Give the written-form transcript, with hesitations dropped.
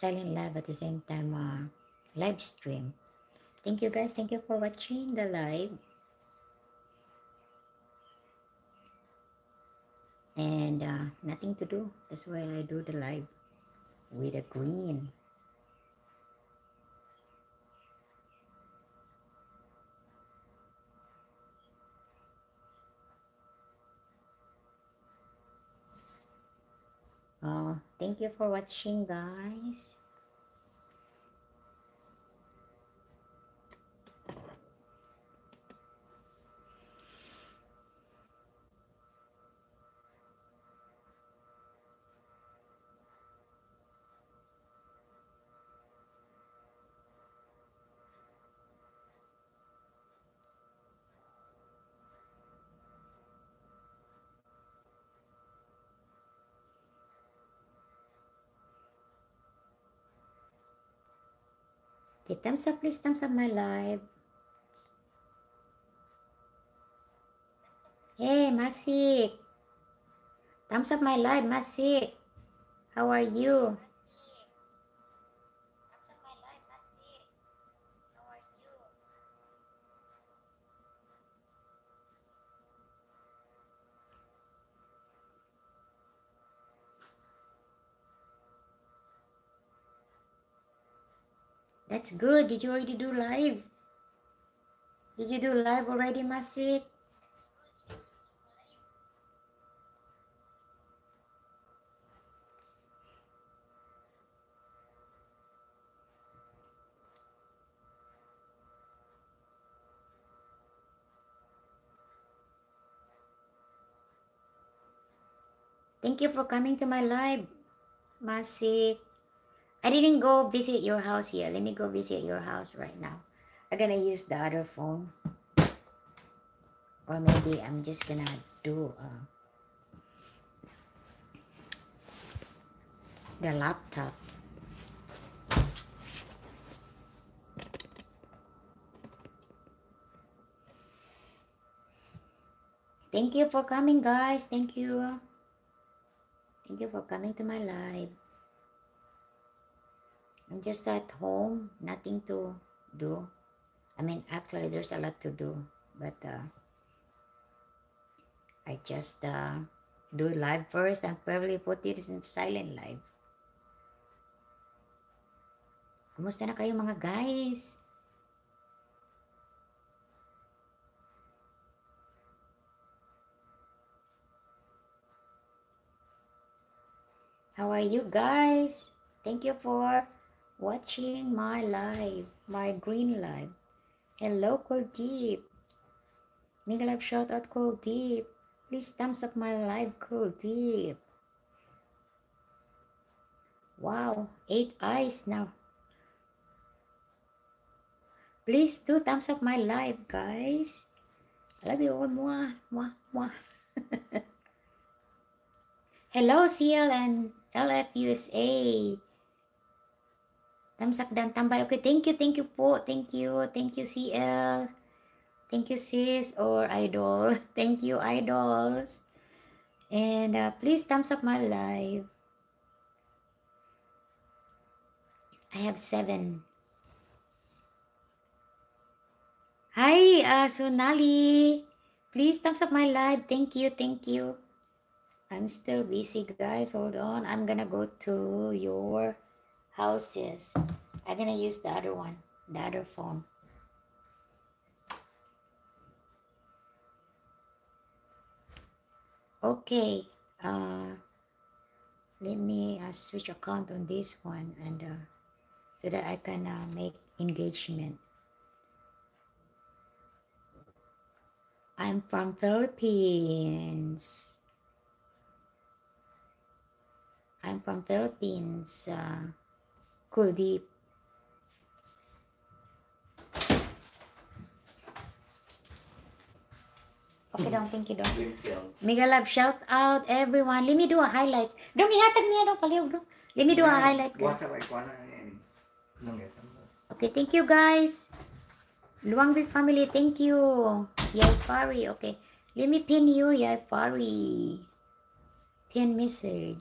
silent live at the same time live stream. Thank you guys. Thank you for watching the live. And nothing to do. That's why I do the live with a green. Thank you for watching, guys. Okay, thumbs up, please. Thumbs up my live. Hey, Masik. Thumbs up my live, Masik. How are you? That's good. Did you already do live? Did you do live already, Masik? Thank you for coming to my live, Masik. I didn't go visit your house yet. Let me go visit your house right now. I'm gonna use the other phone. Or maybe I'm just gonna do the laptop. Thank you for coming, guys. Thank you. Thank you for coming to my live. I'm just at home, nothing to do. I mean, actually, there's a lot to do, but I just do live first and probably put it in silent live. Kumusta na kayo mga guys? How are you guys? Thank you for watching my live, my green live. Hello, Kuldeep. Mega live shout out, Kuldeep. Please thumbs up my live, Kuldeep. Wow, 8 eyes now. Please do thumbs up my live, guys. I love you all. Mwah, mwah, mwah. Hello, CL and LFUSA. Thumbs up dan tambay. Okay, thank you po. Thank you, CL. Thank you, sis or idol. Thank you, idols. And please thumbs up my live. I have 7. Hi, Sonali. Please thumbs up my live. Thank you. I'm still busy, guys. Hold on. I'm gonna go to your houses. I'm gonna use the other one, the other phone. Okay. Let me switch account on this one and so that I can make engagement. I'm from Philippines. I'm from Philippines, Kuldeep. Okay dong, thank you dong. Mega love, shout out everyone. Let me do a highlight. Dong, ihatag niya dong, paliw dong. Let me do a highlight. Okay, thank you guys. Luang Big family, thank you. Yay Fari, okay. Let me pin you, Yay Fari. 10 message.